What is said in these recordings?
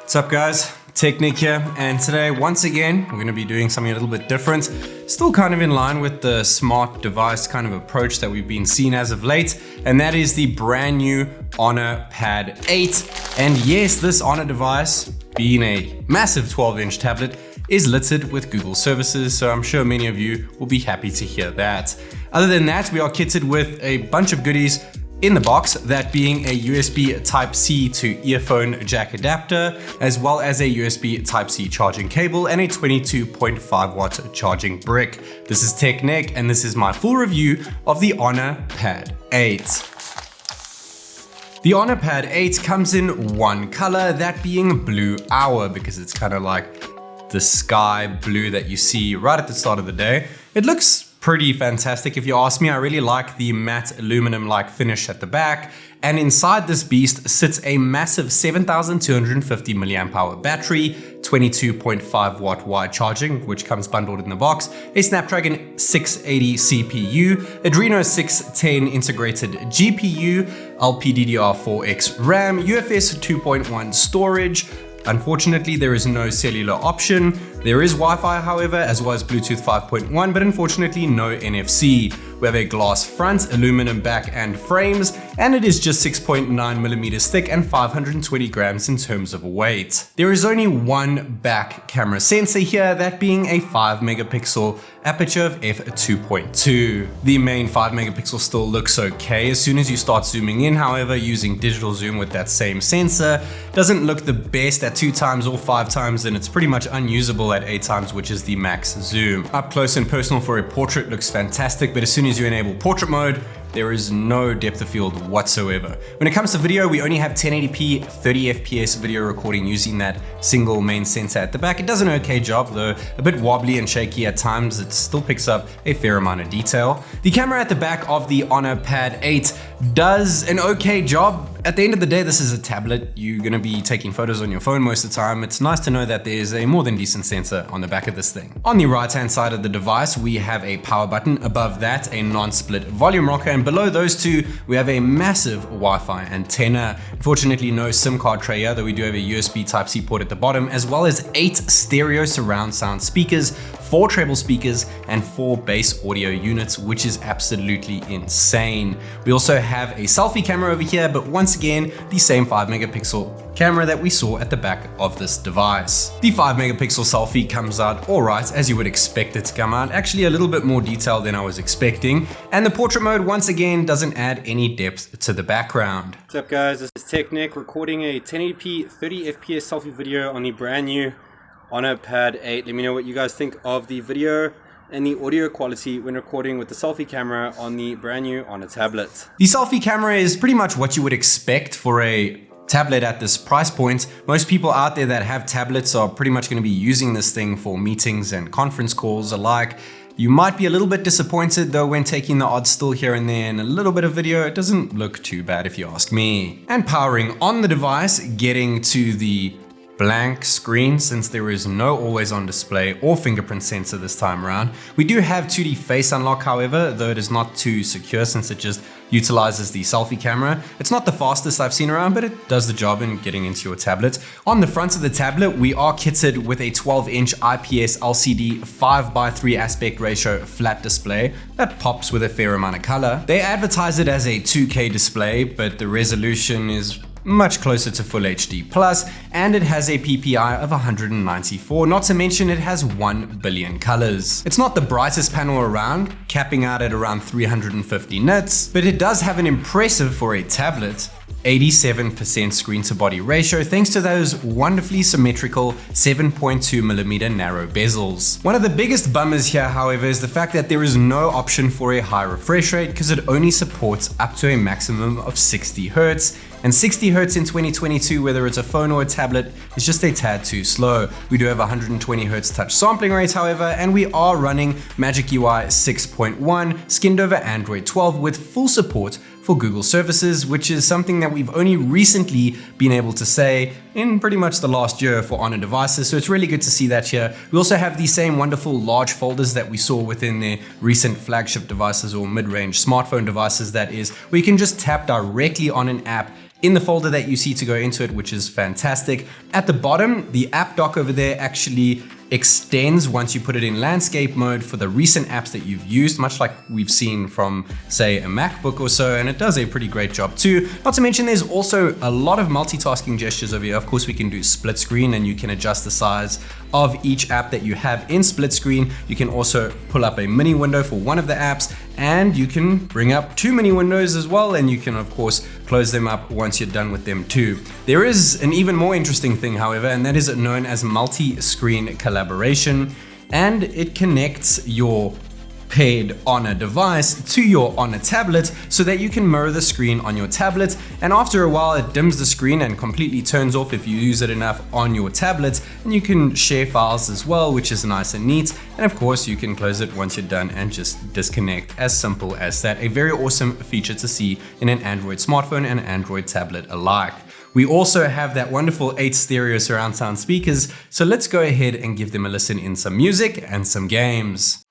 What's up guys, TechNick here, and today once again we're going to be doing something a little bit different, still kind of in line with the smart device kind of approach that we've been seeing as of late, and that is the brand new Honor Pad 8. And yes, this Honor device, being a massive 12-inch tablet, is littered with Google services, so I'm sure many of you will be happy to hear that. Other than that, we are kitted with a bunch of goodies in the box, that being a USB Type-C to earphone jack adapter, as well as a USB Type-C charging cable and a 22.5 watt charging brick. This is TechNick, and this is my full review of the Honor Pad 8. The Honor Pad 8 comes in one color, that being Blue Hour, because it's kind of like the sky blue that you see right at the start of the day. It looks pretty fantastic if you ask me. I really like the matte aluminum-like finish at the back, and inside this beast sits a massive 7,250 milliamp hour battery, 22.5 watt wide charging, which comes bundled in the box, a Snapdragon 680 CPU, Adreno 610 integrated GPU, LPDDR4X RAM, UFS 2.1 storage. Unfortunately, there is no cellular option. There is Wi-Fi, however, as well as Bluetooth 5.1, but unfortunately no NFC. We have a glass front, aluminum back and frames, and it is just 6.9 millimeters thick and 520 grams in terms of weight. There is only one back camera sensor here, that being a 5 megapixel aperture of f2.2. The main 5 megapixel still looks okay as soon as you start zooming in, however, using digital zoom with that same sensor doesn't look the best at 2 times or 5 times, and it's pretty much unusable at 8 times, which is the max zoom. Up close and personal for a portrait looks fantastic, but as soon as you enable portrait mode, there is no depth of field whatsoever. When it comes to video, we only have 1080p 30 FPS video recording using that single main sensor at the back. It does an okay job, though a bit wobbly and shaky at times. It still picks up a fair amount of detail. The camera at the back of the Honor Pad 8 does an okay job. At the end of the day, this is a tablet. You're going to be taking photos on your phone most of the time. It's nice to know that there's a more than decent sensor on the back of this thing. On the right hand side of the device, we have a power button. Above that, a non-split volume rocker, and below those two, we have a massive Wi-Fi antenna. Unfortunately, no SIM card tray here, though we do have a USB Type-C port at the bottom, as well as 8 stereo surround sound speakers, 4 treble speakers, and 4 bass audio units, which is absolutely insane. We also have a selfie camera over here, but once again, the same 5 megapixel camera that we saw at the back of this device. The 5 megapixel selfie comes out alright, as you would expect it to come out, actually a little bit more detail than I was expecting, and the portrait mode once again doesn't add any depth to the background. What's up guys, this is TechNick recording a 1080p 30 FPS selfie video on the brand new Honor Pad 8. Let me know what you guys think of the video and the audio quality when recording with the selfie camera on the brand new Honor tablet. The selfie camera is pretty much what you would expect for a tablet at this price point. Most people out there that have tablets are pretty much going to be using this thing for meetings and conference calls alike. You might be a little bit disappointed though when taking the odd still here and there and a little bit of video. It doesn't look too bad if you ask me. And powering on the device, getting to the blank screen, since there is no always on display or fingerprint sensor this time around. We do have 2D face unlock, however, though it is not too secure since it just utilizes the selfie camera. It's not the fastest I've seen around, but it does the job in getting into your tablet. On the front of the tablet, we are kitted with a 12-inch IPS LCD 5:3 aspect ratio flat display that pops with a fair amount of color. They advertise it as a 2K display, but the resolution is much closer to Full HD+, and it has a PPI of 194, not to mention it has 1 billion colors. It's not the brightest panel around, capping out at around 350 nits, but it does have an impressive, for a tablet, 87% screen to body ratio thanks to those wonderfully symmetrical 7.2mm narrow bezels. One of the biggest bummers here, however, is the fact that there is no option for a high refresh rate because it only supports up to a maximum of 60 Hz. And 60 Hz in 2022, whether it's a phone or a tablet, is just a tad too slow. We do have 120 Hz touch sampling rate, however, and we are running Magic UI 6.1 skinned over Android 12 with full support for Google services, which is something that we've only recently been able to say in pretty much the last year for Honor devices. So it's really good to see that here. We also have the same wonderful large folders that we saw within their recent flagship devices or mid-range smartphone devices, that is, where you can just tap directly on an app in the folder that you see to go into it, which is fantastic. At the bottom, the app dock over there actually extends once you put it in landscape mode for the recent apps that you've used, much like we've seen from, say, a MacBook or so, and it does a pretty great job too. Not to mention there's also a lot of multitasking gestures over here. Of course, we can do split screen and you can adjust the size of each app that you have in split screen. You can also pull up a mini window for one of the apps, and you can bring up 2 mini windows as well, and you can of course close them up once you're done with them too. There is an even more interesting thing, however, and that is known as multi-screen collaboration, and it connects your paired Honor device to your Honor tablet so that you can mirror the screen on your tablet, and after a while it dims the screen and completely turns off if you use it enough on your tablet, and you can share files as well, which is nice and neat, and of course you can close it once you're done and just disconnect. As simple as that. A very awesome feature to see in an Android smartphone and Android tablet alike. We also have that wonderful 8 stereo surround sound speakers, so let's go ahead and give them a listen in some music and some games.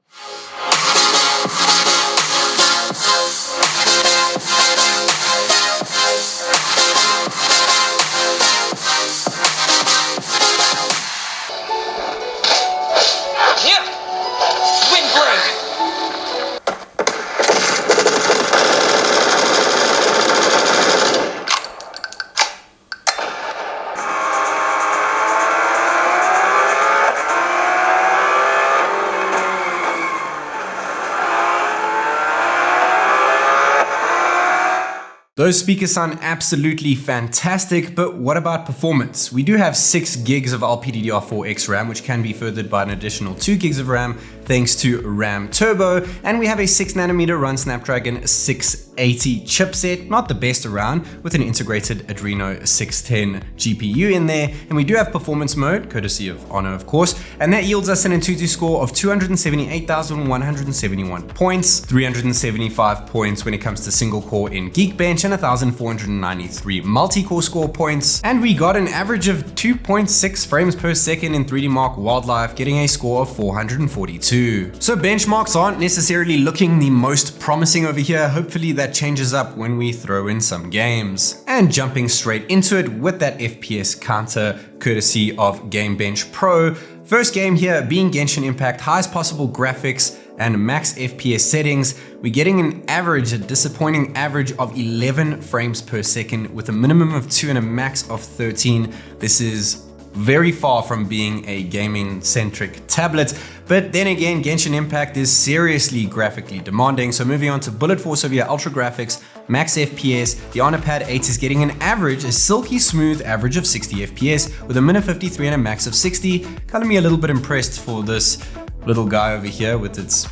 Those speakers sound absolutely fantastic, but what about performance? We do have 6 gigs of LPDDR4X RAM, which can be furthered by an additional 2 gigs of RAM thanks to RAM Turbo, and we have a 6nm Run Snapdragon 680 chipset, not the best around, with an integrated Adreno 610 GPU in there, and we do have performance mode, courtesy of Honor of course, and that yields us an AnTuTu score of 278,171 points, 375 points when it comes to single core in Geekbench, and 1,493 multi-core score points, and we got an average of 2.6 frames per second in 3D Mark Wildlife, getting a score of 442. So benchmarks aren't necessarily looking the most promising over here. Hopefully that changes up when we throw in some games. And jumping straight into it with that FPS counter courtesy of GameBench Pro. First game here being Genshin Impact, highest possible graphics and max FPS settings. We're getting an average, a disappointing average of 11 frames per second with a minimum of 2 and a max of 13. This is very far from being a gaming centric tablet, but then again Genshin Impact is seriously graphically demanding. So moving on to Bullet Force over here, ultra graphics, max FPS, the Honor Pad 8 is getting an average, a silky smooth average of 60 FPS with a min of 53 and a max of 60. Kind of me a little bit impressed for this little guy over here with its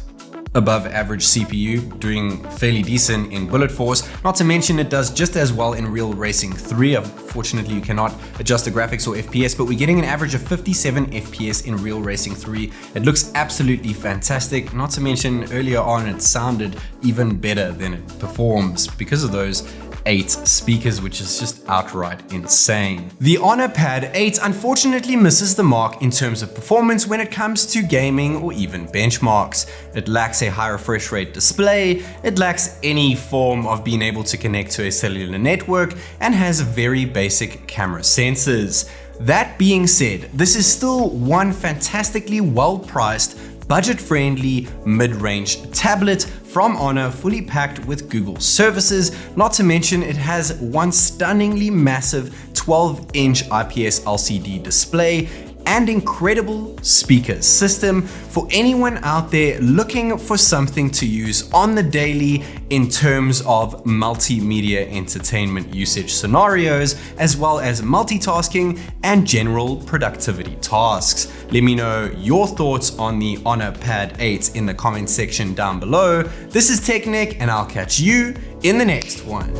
above average CPU, doing fairly decent in Bullet Force. Not to mention it does just as well in Real Racing 3. Unfortunately, you cannot adjust the graphics or FPS, but we're getting an average of 57 FPS in Real Racing 3. It looks absolutely fantastic. Not to mention earlier on it sounded even better than it performs because of those 8 speakers, which is just outright insane. The Honor Pad 8 unfortunately misses the mark in terms of performance when it comes to gaming or even benchmarks. It lacks a high refresh rate display, it lacks any form of being able to connect to a cellular network, and has very basic camera sensors. That being said, this is still one fantastically well-priced, budget-friendly, mid-range tablet from Honor, fully packed with Google services. Not to mention it has one stunningly massive 12-inch IPS LCD display and incredible speaker system for anyone out there looking for something to use on the daily in terms of multimedia entertainment usage scenarios, as well as multitasking and general productivity tasks. Let me know your thoughts on the Honor Pad 8 in the comment section down below. This is TechNick, and I'll catch you in the next one.